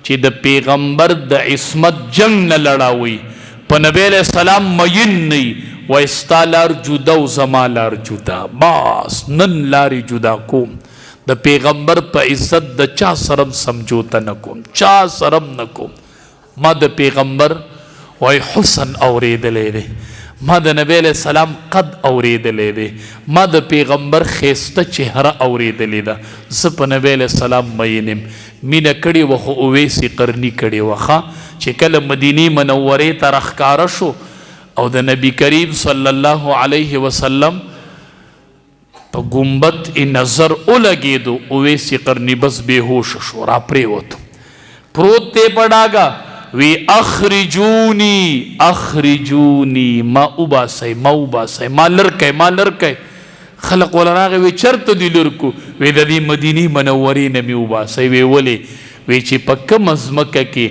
چې د پیغمبر د عصمت جنگ نه لړاوي، په نبی علیہ السلام مین نی وای ستا لار جدا او زما لار جدا، باس نن لارې جدا کوم، د پیغمبر په عزت د چا سرم سمجوته نه کوم، چا سرم نه کوم. ما د پیغمبر وای حسن اوریدلی دی، ما د نبی علیہ السلام قد اوریدلی دی، ما د پیغمبر خیسته چهره اوریدلی ده. زه په نبی علیہ السلام مینم. مینه کړې وه خو اویس قرني کړې وه چې کله مدینې منورې ته راښکاره شو او د نبی کریم صلی الله علیه وسلم په ګمبت نظر ولګېدو، اویس قرني بس بېهوش شو، را پرېوتو، پروت دی په ډاګه، وی اخرجونی اخرجونی، ما وباسئ ما وباسئ، ما لرکئ ما لرکئ. خلق ولا راغی وی چرته دی لرکو، وی د دې مدینې منورې نه مې وباسئ. وی ولې؟ وی چې په کومه ځمکه کې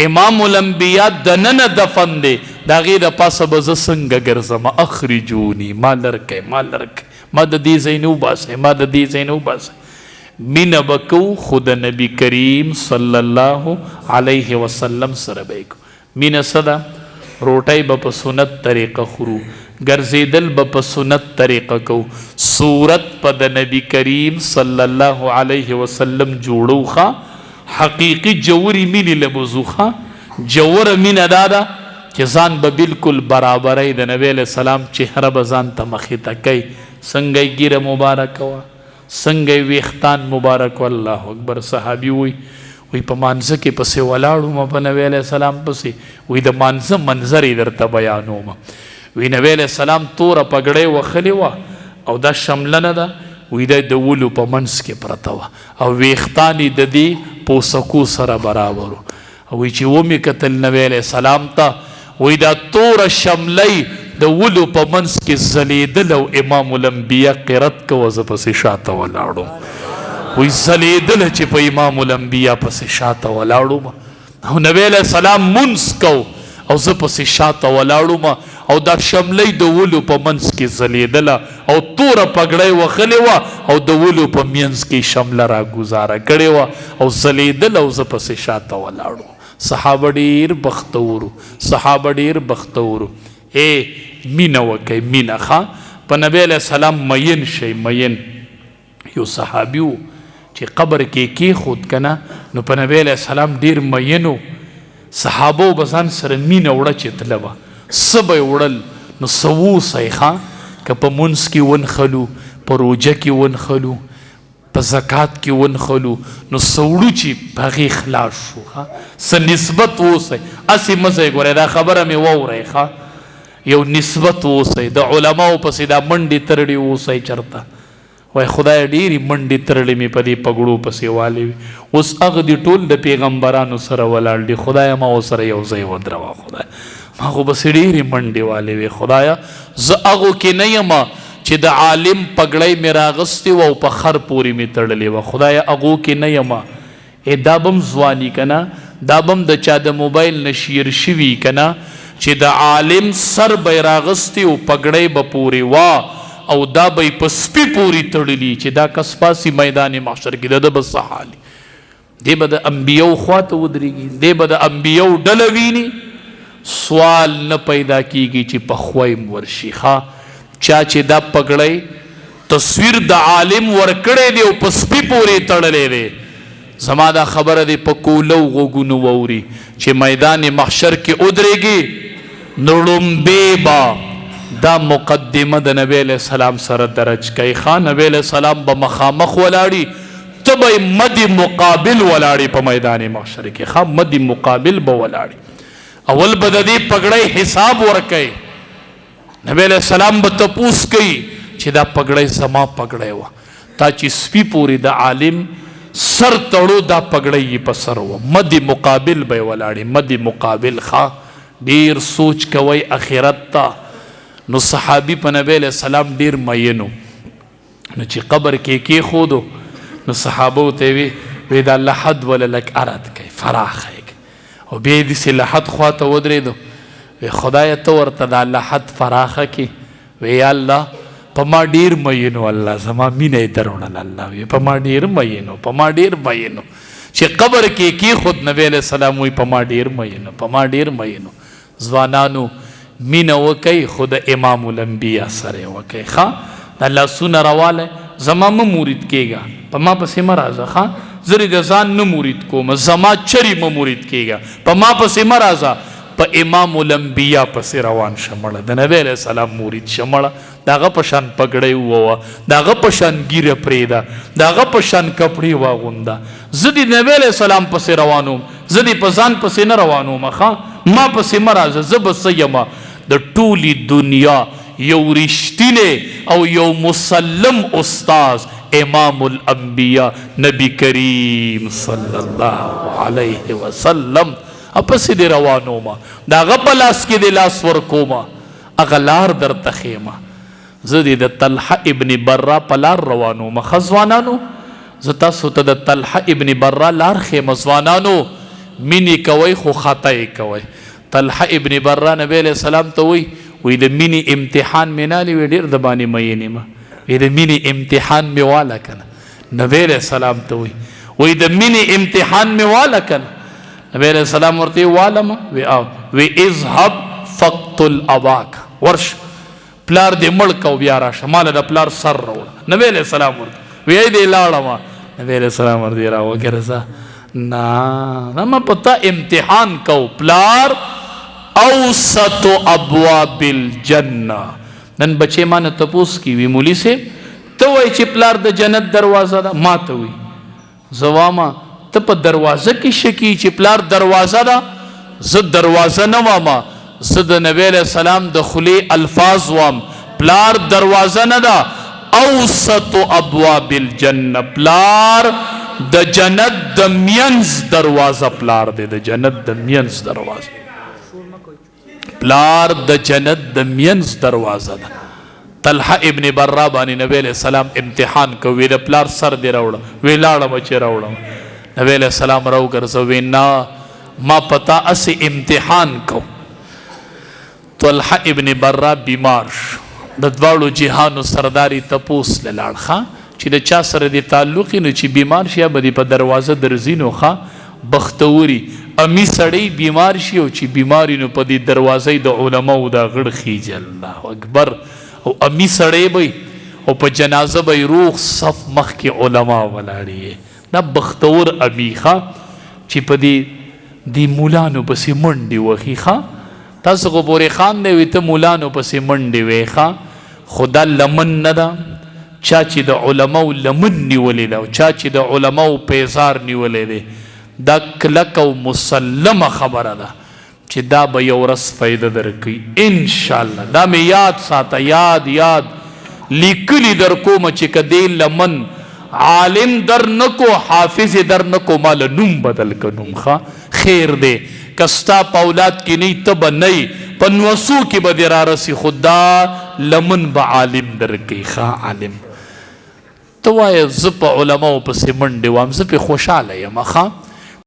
امام الانبیا دننه دفن دی، د هغې د پاسه به زه څنګه ګرځم؟ اخرجونی، ما لرکئ ما لرکئ، ما د دې ځای نه وباسئ، ما د دې ځای نه وباسئ. مینه به کوو خو د نبی کریم صلی الله علیه وسلم سره به یې کوو. مینه څه ده؟ روټۍ به په سنت طریقه خورو، ګرځېدل به په سنت طریقه کوو، صورت په د نبی کریم صلی الله علیه وسلم جوړو ښه، حقیقي جوړې مینې له وضو ښه. جوړه مینه دا ده چې ځان به بالکل برابروي، د نبی علیہ السلام چهره به ځان ته مخې ته کوي، څنګه یې ګیره مبارکه وه، څنګه یې ویښتان مبارک. الله اکبر. صحابي وی په مانځه کې پسې ولاړو ما په نبی علیہ السلام پسې، وی د مانځه منظر یې درته بیانوم. وی نبی علیہ السلام توره پګړۍ وخلې وه او دا شملنه ده، وی دا د ولو په منځ کې پرته وه او ویښتان یې د دې پوسکو سره برابر و. وی چې ومې کتل نبی علیہ السلام ته، وی دا توره شملۍ د ولو په منځ کې ځلېدل او امام الانبیا قرت کوه، زه پسې شاته ولاړم. وی ځلېدله چې په امام الانبیا پسې شاته ولاړم او نبی علیہ السلام منځ کو او زه پسې شاته ولاړم او دا شملۍ د ولو په منځ کې ځلېدله او توره پګړۍ وخلې وه او د ولو په منځ کې شمله را ګزاره کړې وه او ځلېدله او زه پسې شاته ولاړم. صحابه ډېر بختورو، صحابه ډېر بختورو. مینه وکئ، مینه ښه. په نبی علیہ السلام مین شئ، مین. یو صحابي و چې قبر کې کېښود که نه، نو په نبی علیہ السلام ډېر مین و. صحابو به ځان سره مینه وړه چې تله به څه به یې وړل، نو څه ووسئ ښه، که په منځ کې ونښلو، په روژه کې ونښلو، په زکات کې ونښلو، نو څه وړو چې په هغې خلاص شو ښه، څه نسبت ووسئ. هسې مه ځئ، ګورئ دا خبره مې واورئ ښه، یو نسبت اوسئ. د علماو پسې دا منډې ترړې اوسئ چرته، وای خدای ډېرې منډې ترړې مې په دې پګړو پسې والې وي، اوس هغه دي ټول د پیغمبرانو سره ولاړ دي، خدایه ما ورسره یو ځای ودروه، خدای ما خو بسې ډېرې منډې والې وي، خدایه زه هغو کې نه یم چې د عالم پګړۍ مې راغستې وه او په خر پورې مې تړلې وه، خدایه هغو کې نه یم. دا به هم ځواني که نه، دا به هم د چا د موبایل نه شیر شوي که نه، چې د عالم سر به یې راغستې او پګړۍ به پورې وه او دا به یې په سپي پورې تړلي چې دا کس پاسي میدان محشر کې د ده به څه حال وي. دی به د انبیاو خوا ته ودرېږي، دی به د انبیاو ډله ویني. سوال نه پیدا کېږي چې په خویم ورشي ښه. چا چې دا پګړۍ تصویر د عالم ورکړی دی او په سپي پورې تړلی دی، زما دا خبره دی په کولو غوږونو واوري چې میدان محشر کې ودرېږي، نو ړومبې به دا مقدمه د نبی علیہ السلام سره درج کوي ښه. نبی علیہ السلام به مخامخ ولاړي، ته به یې مد مقابل ولاړي په میدان محشر کې ښه، مد مقابل به ولاړي. اول به د دې پګړۍ حساب ورکوي، نبی علیہ السلام به تپوس کوي چې دا پګړۍ زما پګړۍ وه، تا چې سپي پورې د عالم سر تړو دا پګړۍ یې په سر وه، مد مقابل به یې ولاړي، مد مقابل ښه. ډېر سوچ کوئ اخرت ته. نو صحابي په نبی علیہ السلام ډېر مینو، نو چې قبر کې کېښودو نو صحابو ته وی دا لحد ولا لږ ارد کوي، فراخه یې او بیا یې داسې لحد خوا ته ودرېدو، وی خدایه ته ورته دا لحد فراخه کړي. وی یا الله په ما ډېر مینو، الله زما مینه یې دروړل، الله وی په ما ډېر مینو، په ما ډېر مینو چې قبر کې خود نبی علیہ السلام وی په ما ډیر مینو ځوانانو مینه وکئ خود امام الانبیاء سره وکئ ښه الله سونه رواله زما م مرید کېږه په ما پسې م راځه ښه زری د ځان نه مرید کوم زما چری م مرید کېږه په ما پسې م راځه په امام الانبیاء پسې روان شمړه د نبی علیہ السلام مرید شمړه داغه پشان پګړې ووه داغه پشان ګیره پرېده داغه پشان کپړې واغونده زه د نبی علیہ السلام پسې روانوم زه د په ځان پسې نه روانوم ښه ما پسې م راځه زه به څه یمه د ټولې دنیا یو رښتینی او یو مسلم استاز امام الانبیاء نبی کریم صلی الله علیه وسلم اپسې دې روانومه د هغه په لاس کې دې لاس ورکومه هغه لار درته ښیمه زه دې د طلحه ابن برا په لار روانومه ښه ځوانانو زه تاسو ته د طلحه ابن برا لار ښیمه ځوانانو مینې کوئ خو خطا یې کوئ طلحه ابن برا نبی علیہ السلام ته وی د مینې امتحان مې نالي وی ډېر د باندې مینې ما وی د مینې امتحان مې واله کنه نبی علیہ السلام ته وی د مینې امتحان مې واله کنه نبی علیہ السلام ورته والما وی اذهب فقتل اباک ورش پلار دې مړ کو بیا راشه مال د پلار سر راوړه نبی علیہ السلام ورته وی دې لاړم نبی علیہ السلام ورته را وګرځه نه ما پتا امتحان کو پلار اوسط ابواب الجنه نن بچے مان تپوس کی وی مولی سے تو وای چې پلار د جنت دروازه ده ما ته وی زواما ته په دروازه کې شکی چې پلار دروازه ده زه دروازه نه واما زه د نبی علیہ السلام د خلی الفاظ وام پلار دروازه نه ده اوسط ابواب الجنه پلار د جنت د مینز دروازه پلار دی د جنت د مینز دروازه پلار د جنت د مینز دروازه ده طلحه ابن برا باندې نبی علیہ السلام امتحان کوي د پلار سر دی راوړه وی لاړه چې راوړه نبی علیہ السلام راو ګرځوي نه ما پتا اسی امتحان کو طلحه ابن برا بیمار د دواړو جهانو سرداری تپوس لاړ ښه چې د چا سره دی تعلق نو چې بیمار شي به په دروازه درځي نو ښه بختوري امی سړی بیمار شي او چې بیماری نو په دې دروازې د علماو دا غړ خیج الله اکبر او امی سړی به او په جنازه به روح صف مخ کې علما ولاړی دا بختور امی ښه چې په دې مولانو پسې منډې وهي ښه تاسو خو پورې خان دی وي ته مولانو پسې منډې وې ښه خدا لمن نه ده چا چې د علماو لمن نیولې ده او چا چې د علماو پیزار نیولې دی دا کلک او مسلمه خبره ده چې دا به یو ورځ فایده درکوي انشاءالله دا مې یاد ساته یاد لیکلی در کومه چې که دې لمن عالم در نکو حافظ در نکو مال نوم بدل که نوم ښه خیر دی که ستا په اولاد کې نه ته به نه په نوسو کې به دې رارسي خو دا لمن به عالم درکوي ښه عالم ته وایه زه په علماو پسې منډې وام زه پې خوشحاله یم ښه